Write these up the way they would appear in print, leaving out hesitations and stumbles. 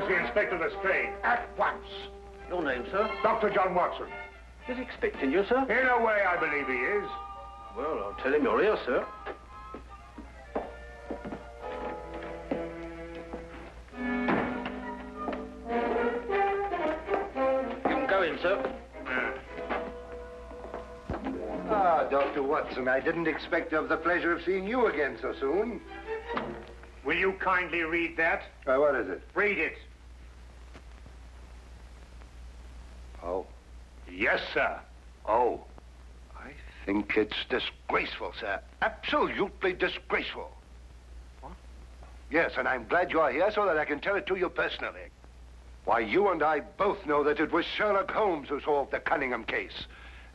see Inspector Lestrade at once. Your name, sir? Dr. John Watson. He's expecting you, sir. In a way, I believe he is. Well, I'll tell him you're here, sir. You can go in, sir. Dr. Watson, I didn't expect to have the pleasure of seeing you again so soon. Will you kindly read that? What is it? Read it. Oh. Yes, sir. Oh. I think it's disgraceful, sir. Absolutely disgraceful. What? Yes, and I'm glad you're here so that I can tell it to you personally. Why, you and I both know that it was Sherlock Holmes who solved the Cunningham case.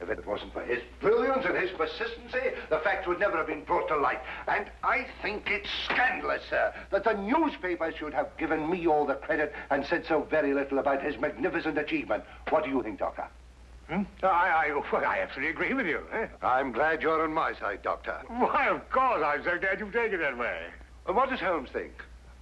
If it wasn't for his brilliance and his persistency, the facts would never have been brought to light. And I think it's scandalous, sir, that the newspapers should have given me all the credit and said so very little about his magnificent achievement. What do you think, Doctor? I absolutely agree with you. I'm glad you're on my side, Doctor. Why, of course. I'm so glad you take it that way. And what does Holmes think?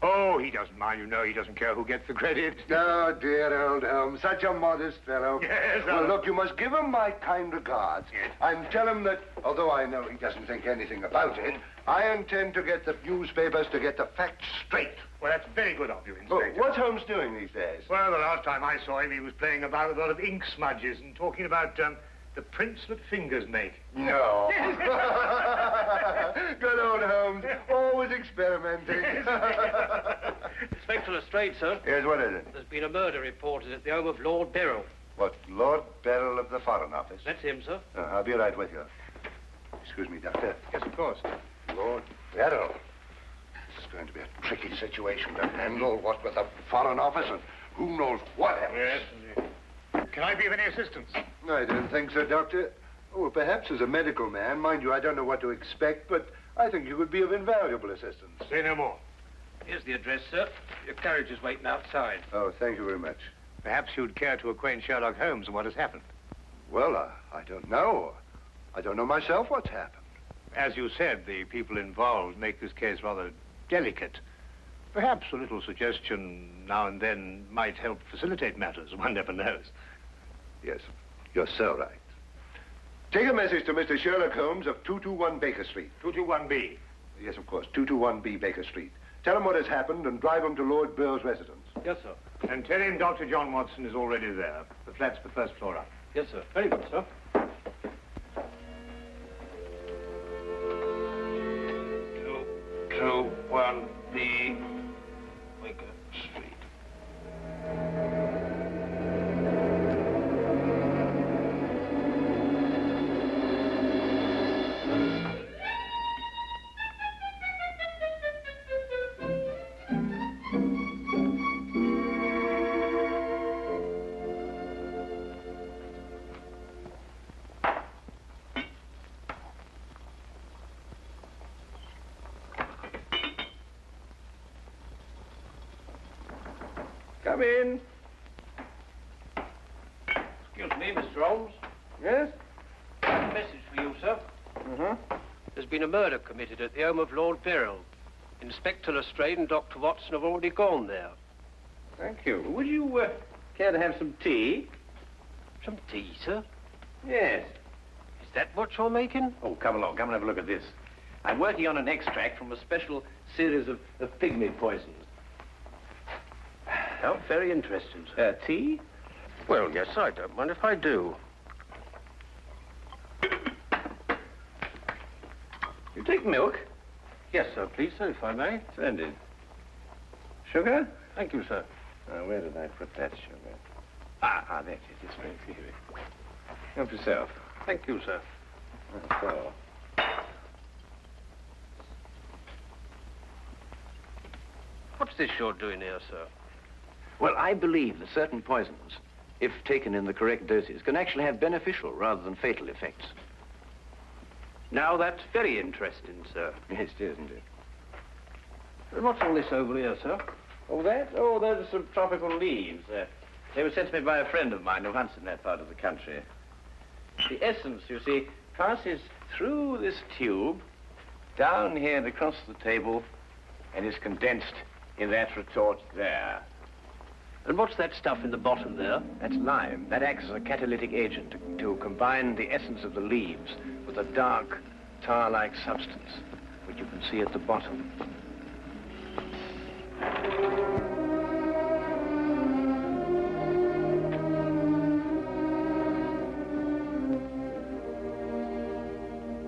Oh, he doesn't mind, you know. He doesn't care who gets the credit. Oh, dear old Holmes, such a modest fellow. Yes, well, look, you must give him my kind regards. Yes. And tell him that, although I know he doesn't think anything about it, I intend to get the newspapers to get the facts straight. Well, that's very good of you, Inspector. What's Holmes doing these days? Well, the last time I saw him, he was playing about with a lot of ink smudges and talking about the prints that fingers make. No. Good old Holmes, always experimenting. Inspector Lestrade, sir. Yes, what is it? There's been a murder reported at the home of Lord Beryl. What, Lord Beryl of the Foreign Office? That's him, sir. I'll be right with you. Excuse me, Doctor. Yes, of course. Lord Beryl. This is going to be a tricky situation to handle, what with the Foreign Office and who knows what else. Yes, indeed. Can I be of any assistance? I don't think so, Doctor. Oh, perhaps as a medical man. Mind you, I don't know what to expect, but I think you could be of invaluable assistance. Say no more. Here's the address, sir. Your carriage is waiting outside. Oh, thank you very much. Perhaps you'd care to acquaint Sherlock Holmes with what has happened. Well, I don't know. I don't know myself what's happened. As you said, the people involved make this case rather delicate. Perhaps a little suggestion now and then might help facilitate matters. One never knows. Yes, you're so right. Take a message to Mr. Sherlock Holmes of 221 Baker Street. 221B. Yes, of course, 221B Baker Street. Tell him what has happened and drive him to Lord Beryl's residence. Yes, sir. And tell him Dr. John Watson is already there. The flat's the first floor up. Yes, sir. Very good, sir. 221B Baker Street. Come in. Excuse me, Mr. Holmes. Yes? A message for you, sir. There's been a murder committed at the home of Lord Beryl. Inspector Lestrade and Dr. Watson have already gone there. Thank you. Would you care to have some tea? Some tea, sir? Yes. Is that what you're making? Oh, come along. Come and have a look at this. I'm working on an extract from a special series of pygmy poisons. Oh, very interesting, sir. Tea? Well, yes, I don't mind if I do. You take milk? Yes, sir, please, sir, if I may. Splendid. Sugar? Thank you, sir. Where did I put that sugar? Ah, that's it. It's right here. Help yourself. Thank you, sir. So. What's this you're doing here, sir? Well, I believe that certain poisons, if taken in the correct doses, can actually have beneficial rather than fatal effects. Now, that's very interesting, sir. Yes, it is, isn't it? And what's all this over here, sir? Oh, that? Oh, those are some tropical leaves. They were sent to me by a friend of mine who hunts in that part of the country. The essence, you see, passes through this tube, down here and across the table, and is condensed in that retort there. And what's that stuff in the bottom there? That's lime. That acts as a catalytic agent to combine the essence of the leaves with a dark, tar-like substance, which you can see at the bottom.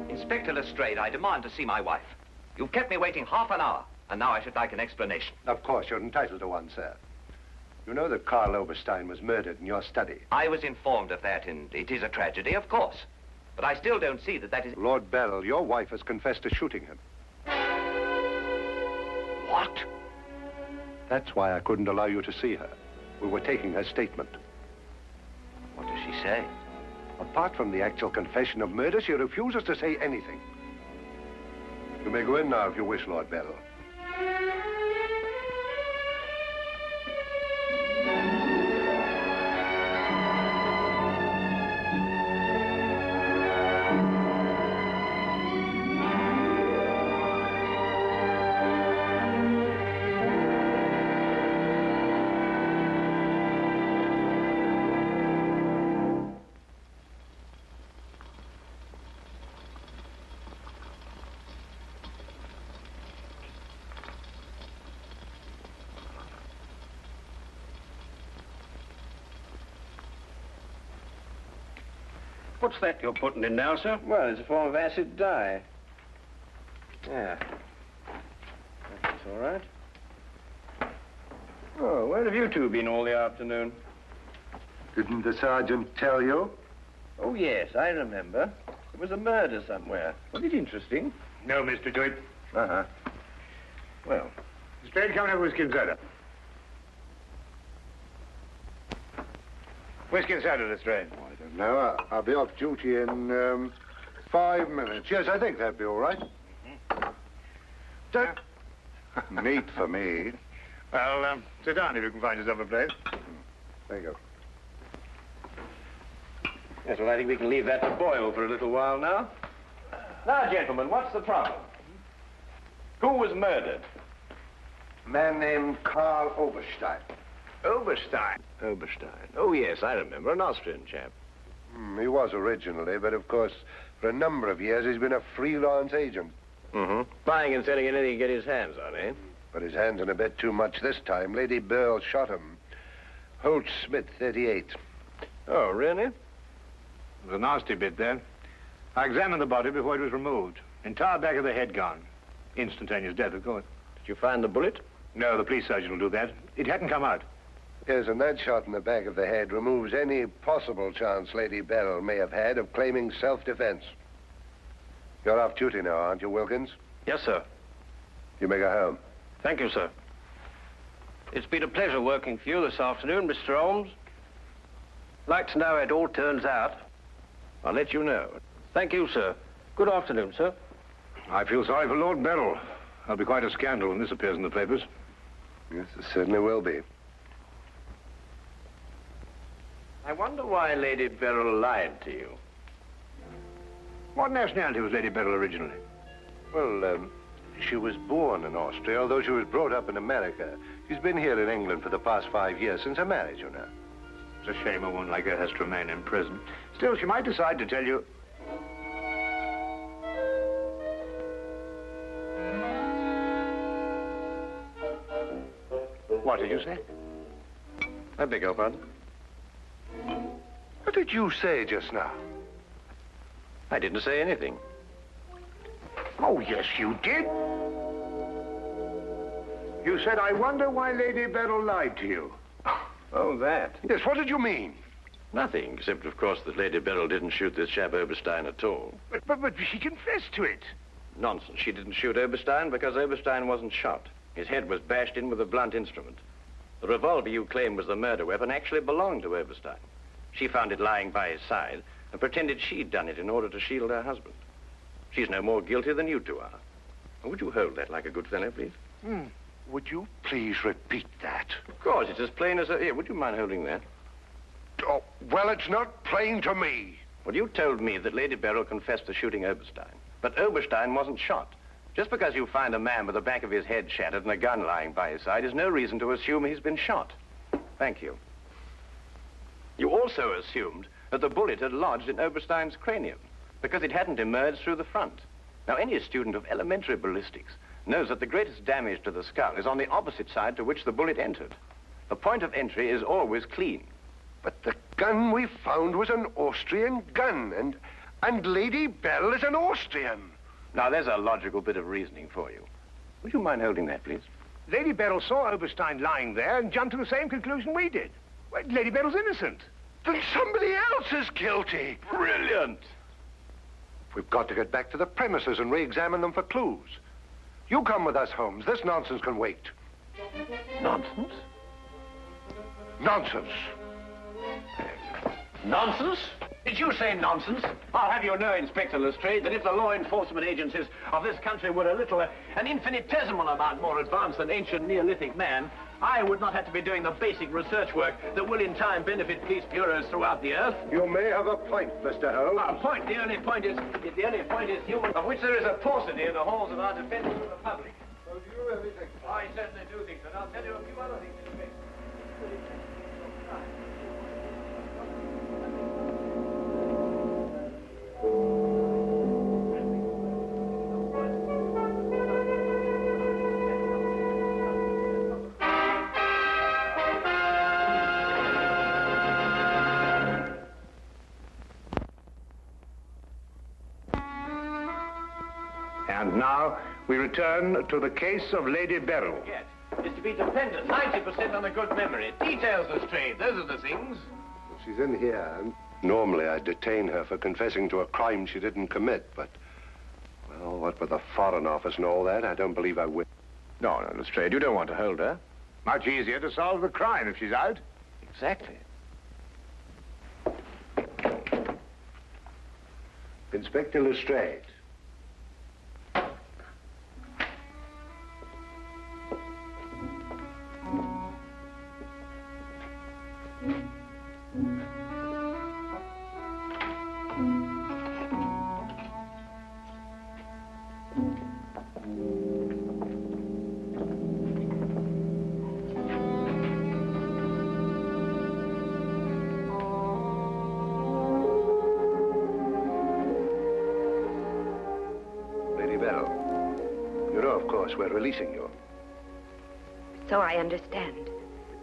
Inspector Lestrade, I demand to see my wife. You've kept me waiting half an hour, and now I should like an explanation. Of course, you're entitled to one, sir. You know that Karl Oberstein was murdered in your study. I was informed of that, and it is a tragedy, of course. But I still don't see that is... Lord Beryl, your wife has confessed to shooting him. What? That's why I couldn't allow you to see her. We were taking her statement. What does she say? Apart from the actual confession of murder, she refuses to say anything. You may go in now if you wish, Lord Beryl. What's that you're putting in now, sir? Well, it's a form of acid dye. Yeah. That's all right. Oh, where have you two been all the afternoon? Didn't the sergeant tell you? Oh, yes, I remember. There was a murder somewhere. Was it interesting? No, Mr. Dewitt. Uh-huh. Well, Lestrade, come and have a whiskey and soda. Whiskey and soda, Lestrade. I don't know. I'll be off duty in 5 minutes. Yes, I think that'd be all right. Neat for me. Well, sit down if you can find yourself a place. Thank you. yes, well, I think we can leave that to boil for a little while now. Now, gentlemen, what's the problem? Who was murdered? A man named Karl Oberstein. Oberstein. Oberstein. Oh, yes, I remember. An Austrian chap. He was originally, but of course, for a number of years, he's been a freelance agent. Mm-hmm. Buying and selling anything he can get his hands on, eh? But his hands in a bit too much this time. Lady Beryl shot him. Holt Smith, 38. Oh, really? It was a nasty bit there. I examined the body before it was removed. Entire back of the head gone. Instantaneous death, of course. Did you find the bullet? No, the police surgeon will do that. It hadn't come out. Yes, and that shot in the back of the head removes any possible chance Lady Beryl may have had of claiming self-defense. You're off duty now, aren't you, Wilkins? Yes, sir. You may go home. Thank you, sir. It's been a pleasure working for you this afternoon, Mr. Holmes. Like to know how it all turns out. I'll let you know. Thank you, sir. Good afternoon, sir. I feel sorry for Lord Beryl. There'll be quite a scandal when this appears in the papers. Yes, it certainly will be. I wonder why Lady Beryl lied to you. What nationality was Lady Beryl originally? Well, she was born in Austria, although she was brought up in America. She's been here in England for the past 5 years, since her marriage, you know. It's a shame a woman like her has to remain in prison. Still, she might decide to tell you... What did you say? I beg your pardon? What did you say just now? I didn't say anything. Oh, yes, you did. You said, I wonder why Lady Beryl lied to you. Oh, that. Yes, what did you mean? Nothing, except, of course, that Lady Beryl didn't shoot this chap Oberstein at all. But she confessed to it. Nonsense. She didn't shoot Oberstein because Oberstein wasn't shot. His head was bashed in with a blunt instrument. The revolver you claim was the murder weapon actually belonged to Oberstein. She found it lying by his side and pretended she'd done it in order to shield her husband. She's no more guilty than you two are. Would you hold that like a good fellow, please? Would you please repeat that? Of course, it's as plain as a... Here, would you mind holding that? Oh, well, it's not plain to me. Well, you told me that Lady Beryl confessed to shooting Oberstein. But Oberstein wasn't shot. Just because you find a man with the back of his head shattered and a gun lying by his side is no reason to assume he's been shot. Thank you. You also assumed that the bullet had lodged in Oberstein's cranium because it hadn't emerged through the front. Now, any student of elementary ballistics knows that the greatest damage to the skull is on the opposite side to which the bullet entered. The point of entry is always clean. But the gun we found was an Austrian gun, and Lady Bell is an Austrian. Now, there's a logical bit of reasoning for you. Would you mind holding that, please? Lady Beryl saw Oberstein lying there and jumped to the same conclusion we did. Well, Lady Beryl's innocent. Then somebody else is guilty. Brilliant. We've got to get back to the premises and re-examine them for clues. You come with us, Holmes. This nonsense can wait. Nonsense? Nonsense. Nonsense? Did you say nonsense? I'll have you know, Inspector Lestrade, that if the law enforcement agencies of this country were a little, an infinitesimal amount more advanced than ancient Neolithic man, I would not have to be doing the basic research work that will in time benefit police bureaus throughout the earth. You may have a point, Mr. Holmes. A point? The only point is human, of which there is a paucity in the halls of our defenders of the public. So do you really think so? I certainly do think so, and I'll tell you a few other things in a bit. And now we return to the case of Lady Beryl. Yes, is to be dependent 90% on a good memory. Details, Lestrade, those are the things. She's in here, and normally I'd detain her for confessing to a crime she didn't commit, but, well, what with the Foreign Office and all that, I don't believe I will. No, Lestrade, you don't want to hold her. Much easier to solve the crime if she's out. Exactly. Inspector Lestrade. We're releasing you. So I understand.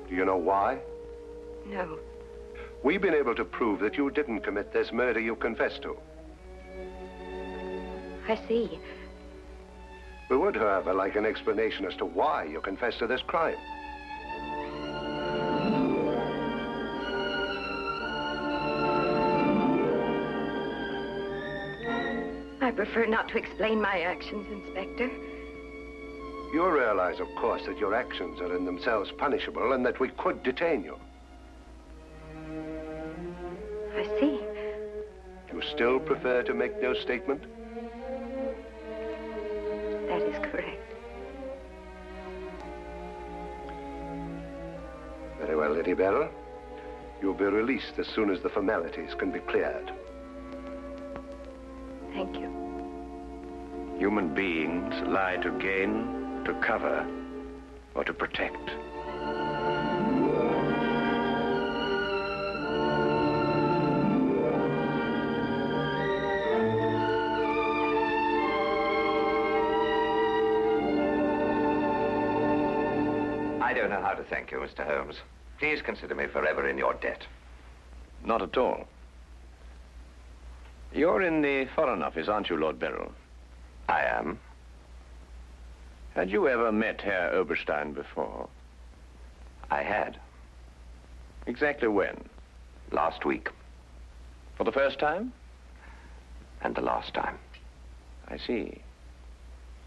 Do you know why? No. We've been able to prove that you didn't commit this murder you confessed to. I see. We would, however, like an explanation as to why you confessed to this crime. I prefer not to explain my actions, Inspector. You realize, of course, that your actions are in themselves punishable and that we could detain you. I see. You still prefer to make no statement? That is correct. Very well, Lady Beryl. You'll be released as soon as the formalities can be cleared. Thank you. Human beings lie to gain, to cover, or to protect. I don't know how to thank you, Mr. Holmes. Please consider me forever in your debt. Not at all. You're in the Foreign Office, aren't you, Lord Beryl? I am. Had you ever met Herr Oberstein before? I had. Exactly when? Last week. For the first time? And the last time. I see.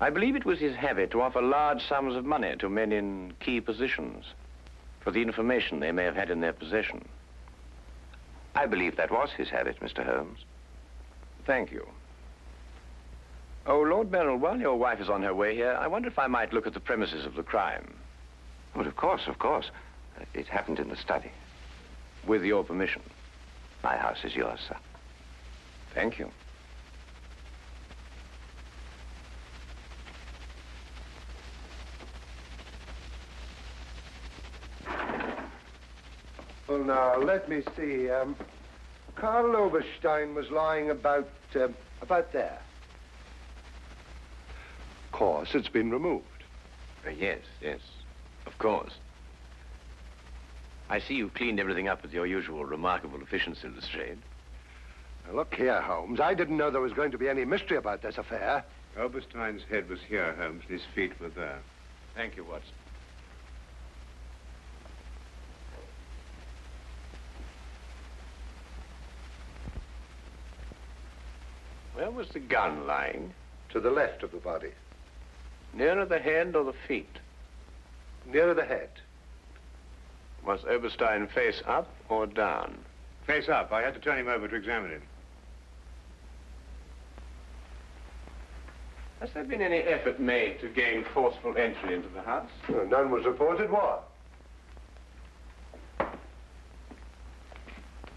I believe it was his habit to offer large sums of money to men in key positions for the information they may have had in their possession. I believe that was his habit, Mr. Holmes. Thank you. Oh, Lord Beryl, while your wife is on her way here, I wonder if I might look at the premises of the crime. Well, of course, of course. It happened in the study. With your permission. My house is yours, sir. Thank you. Well, now, let me see. Karl Oberstein was lying about there. Of course, it's been removed. Yes, yes, of course. I see you've cleaned everything up with your usual remarkable efficiency, Lestrade. Now, look here, Holmes. I didn't know there was going to be any mystery about this affair. Oberstein's head was here, Holmes, and his feet were there. Thank you, Watson. Where was the gun lying? To the left of the body. Nearer the head or the feet? Nearer the head. Was Oberstein face up or down? Face up. I had to turn him over to examine him. Has there been any effort made to gain forceful entry into the house? Well, none was reported. What?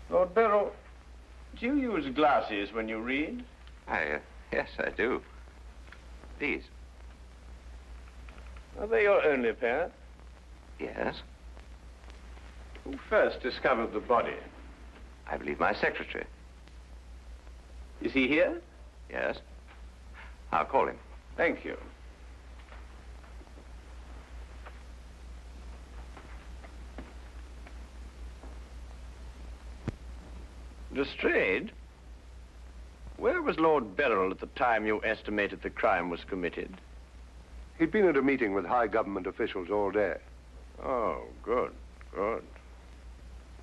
Lord Beryl, do you use glasses when you read? Yes, I do. These? Are they your only pair? Yes. Who first discovered the body? I believe my secretary. Is he here? Yes. I'll call him. Thank you. Lestrade, where was Lord Beryl at the time you estimated the crime was committed? He'd been at a meeting with high government officials all day. Oh, good, good.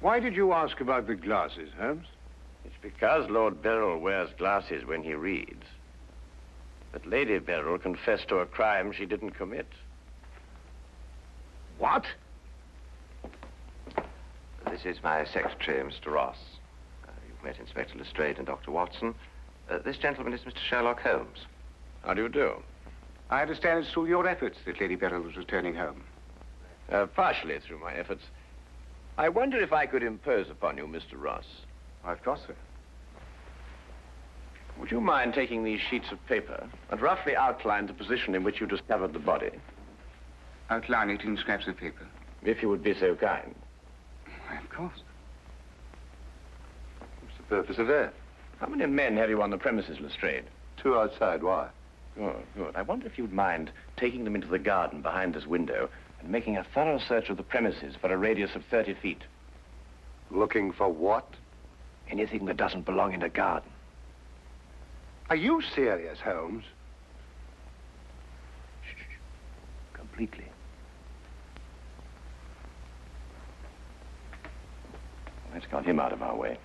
Why did you ask about the glasses, Holmes? It's because Lord Beryl wears glasses when he reads that Lady Beryl confessed to a crime she didn't commit. What? This is my secretary, Mr. Ross. You've met Inspector Lestrade and Dr. Watson. This gentleman is Mr. Sherlock Holmes. How do you do? I understand it's through your efforts that Lady Beryl was returning home. Partially through my efforts. I wonder if I could impose upon you, Mr. Ross. Why, of course, sir. Would you mind taking these sheets of paper and roughly outline the position in which you discovered the body? Outline it in scraps of paper. If you would be so kind. Why, of course. What's the purpose of that? How many men have you on the premises, Lestrade? 2 outside. Why? Good, good. I wonder if you'd mind taking them into the garden behind this window and making a thorough search of the premises for a radius of 30 feet. Looking for what? Anything that doesn't belong in a garden. Are you serious, Holmes? Shh. Completely. Let's got him out of our way.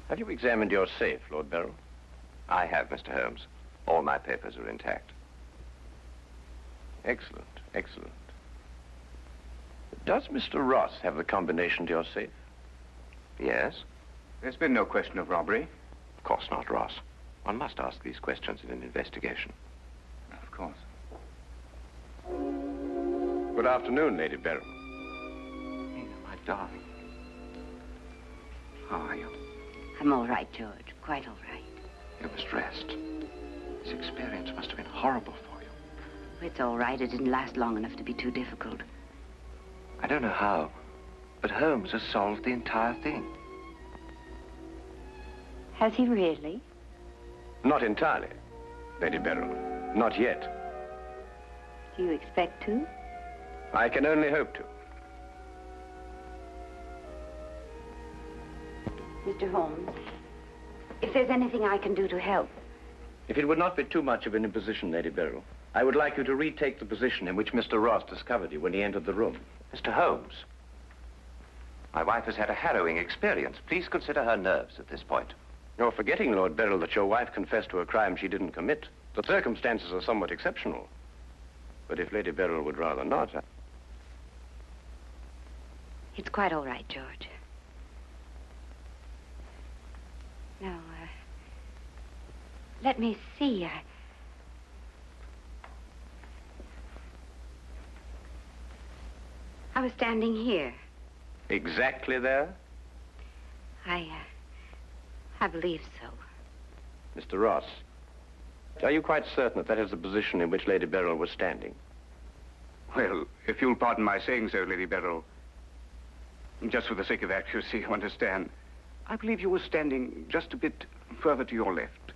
Have you examined your safe, Lord Beryl? I have, Mr. Holmes. All my papers are intact. Excellent, excellent. Does Mr. Ross have the combination to your safe? Yes? There's been no question of robbery. Of course not, Ross. One must ask these questions in an investigation. Of course. Good afternoon, Lady Beryl. Nina, my darling. How are you? I'm all right, George. Quite all right. You must rest. This experience must have been horrible for you. It's all right. It didn't last long enough to be too difficult. I don't know how, but Holmes has solved the entire thing. Has he really? Not entirely, Lady Beryl. Not yet. Do you expect to? I can only hope to. Mr. Holmes, if there's anything I can do to help. If it would not be too much of an imposition, Lady Beryl, I would like you to retake the position in which Mr. Ross discovered you when he entered the room. Mr. Holmes, my wife has had a harrowing experience. Please consider her nerves at this point. You're forgetting, Lord Beryl, that your wife confessed to a crime she didn't commit. The circumstances are somewhat exceptional. But if Lady Beryl would rather not... It's quite all right, George. Now, let me see. I was standing here. Exactly there? I believe so. Mr. Ross, are you quite certain that that is the position in which Lady Beryl was standing? Well, if you'll pardon my saying so, Lady Beryl, just for the sake of accuracy, you understand, I believe you were standing just a bit further to your left.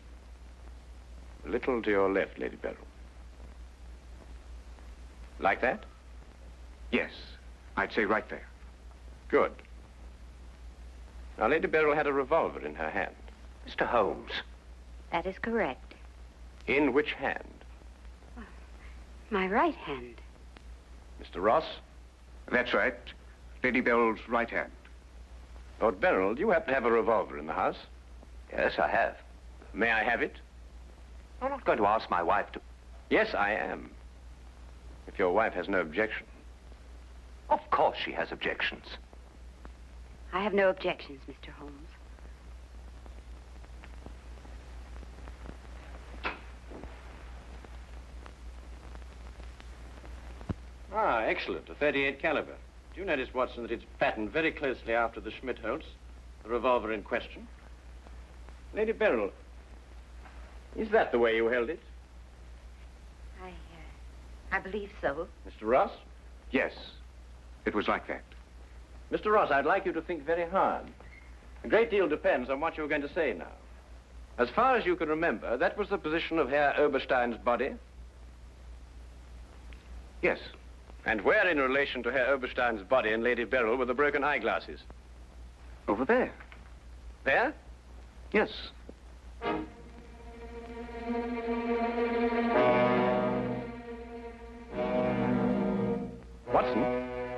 A little to your left, Lady Beryl. Like that? Yes, I'd say right there. Good. Now, Lady Beryl had a revolver in her hand. Mr. Holmes. That is correct. In which hand? My right hand. Mr. Ross? That's right. Lady Beryl's right hand. Lord Beryl, do you happen to have a revolver in the house? Yes, I have. May I have it? I'm not going to ask my wife to... Yes, I am. If your wife has no objection. Of course she has objections. I have no objections, Mr. Holmes. Ah, excellent. A .38 caliber. Do you notice, Watson, that it's patterned very closely after the Schmidt-Holtz, the revolver in question? Lady Beryl, is that the way you held it? I believe so. Mr. Ross? Yes, it was like that. Mr. Ross, I'd like you to think very hard. A great deal depends on what you're going to say now. As far as you can remember, that was the position of Herr Oberstein's body? Yes. And where in relation to Herr Oberstein's body and Lady Beryl were the broken eyeglasses? Over there. There? Yes. Watson,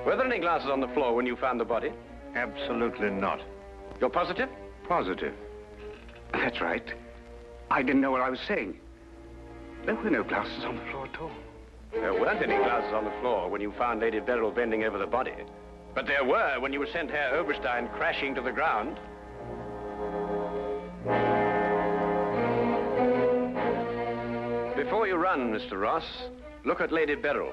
were there any glasses on the floor when you found the body? Absolutely not. You're positive? Positive. That's right. I didn't know what I was saying. There were no glasses on the floor at all. There weren't any glasses on the floor when you found Lady Beryl bending over the body. But there were when you sent Herr Oberstein crashing to the ground. Before you run, Mr. Ross, look at Lady Beryl.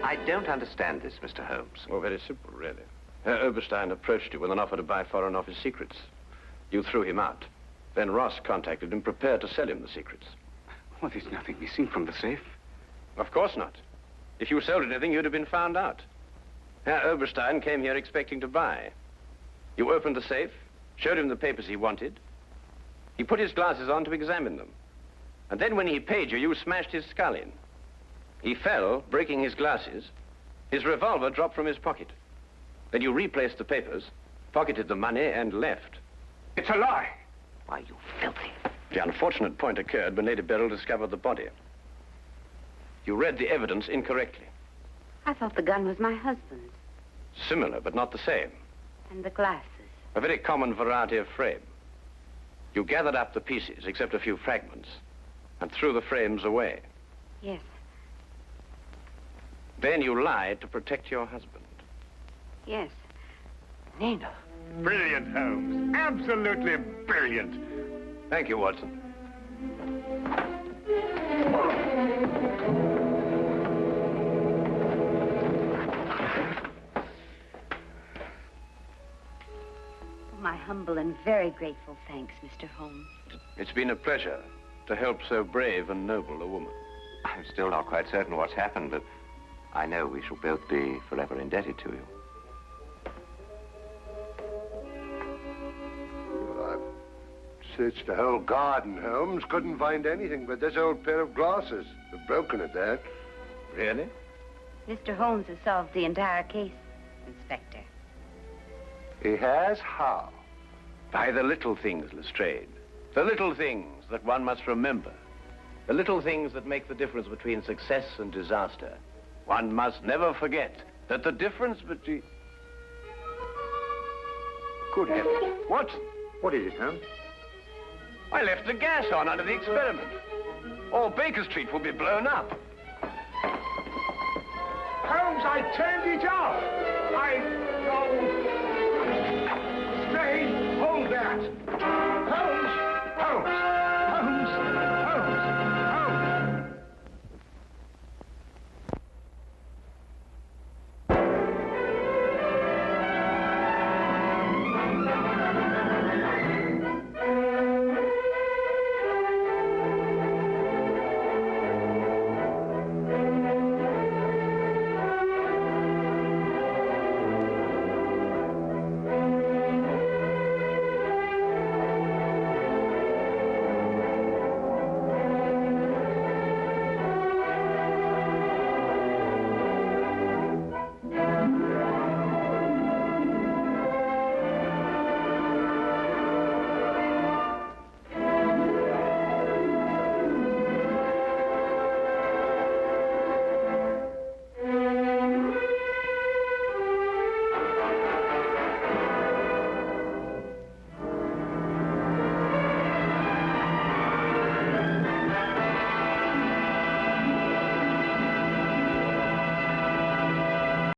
I don't understand this, Mr. Holmes. Well, very simple, really. Herr Oberstein approached you with an offer to buy Foreign Office secrets. You threw him out. Then Ross contacted him, prepared to sell him the secrets. Well, there's nothing missing from the safe. Of course not. If you sold anything, you'd have been found out. Herr Oberstein came here expecting to buy. You opened the safe, showed him the papers he wanted. He put his glasses on to examine them. And then when he paid you, you smashed his skull in. He fell, breaking his glasses. His revolver dropped from his pocket. Then you replaced the papers, pocketed the money, and left. It's a lie. Why, you filthy... The unfortunate point occurred when Lady Beryl discovered the body. You read the evidence incorrectly. I thought the gun was my husband's. Similar, but not the same. And the glasses. A very common variety of frame. You gathered up the pieces, except a few fragments, and threw the frames away. Yes. Then you lied to protect your husband. Yes. Nina. Brilliant, Holmes. Absolutely brilliant. Thank you, Watson. My humble and very grateful thanks, Mr. Holmes. It's been a pleasure to help so brave and noble a woman. I'm still not quite certain what's happened, but I know we shall both be forever indebted to you. Searched the whole garden, Holmes. Couldn't find anything but this old pair of glasses. They're broken at that. Really? Mr. Holmes has solved the entire case, Inspector. He has? How? By the little things, Lestrade. The little things that one must remember. The little things that make the difference between success and disaster. One must never forget that the difference between... Good heavens. What? What is it, Holmes? I left the gas on under the experiment. All Baker Street will be blown up. Holmes, I turned it off.